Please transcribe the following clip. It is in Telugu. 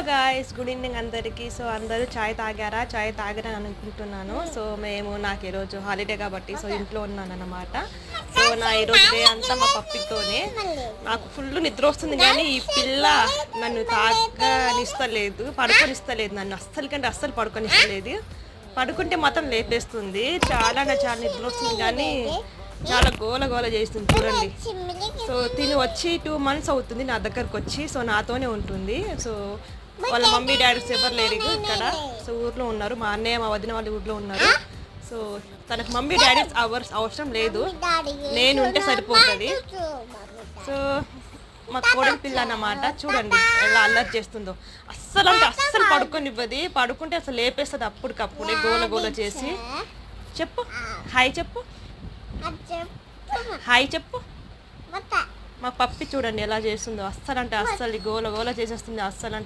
గాయ్స్ గుడ్ ఈవినింగ్ అందరికీ. సో అందరూ చాయ్ తాగారా? చాయ్ తాగారని అనుకుంటున్నాను. సో నాకు ఈరోజు హాలిడే కాబట్టి సో ఇంట్లో ఉన్నాను అన్నమాట. సో నా ఈరోజు డే అంతా మా పప్పితోనే. నాకు ఫుల్ నిద్ర వస్తుంది కానీ ఈ పిల్ల నన్ను తాగనిస్తలేదు, పడుకొనిస్తలేదు. నన్ను అస్సలు అస్సలు పడుకొనిస్తలేదు. పడుకుంటే మాత్రం లేపేస్తుంది. చాలా నిద్ర వస్తుంది కానీ చాలా గోల చేస్తుంది చూడండి. సో తిని వచ్చి 2 months అవుతుంది నా దగ్గరకు వచ్చి. సో నాతోనే ఉంటుంది. సో వాళ్ళ మమ్మీ డాడీస్ ఎవరు లేరు ఇక్కడ. సో ఊర్లో ఉన్నారు. మా అన్నయ్య మా వదిన వాళ్ళు ఊర్లో ఉన్నారు. సో తనకు మమ్మీ డాడీస్ అవసరం లేదు, నేను ఉంటే సరిపోతుంది. సో మా కోడలి పిల్ల అన్నమాట. చూడండి ఎలా అల్లరి చేస్తుందో. అస్సలు పడుకోనివ్వది. పడుకుంటే అసలు లేపేస్తుంది అప్పటికప్పుడే గోల చేసి. చెప్పు హాయ్ చెప్పు, హాయ్ చెప్పు. మా పప్పి చూడండి ఎలా చేస్తుందో. అస్సలు గోల చేసేస్తుంది. అస్సలు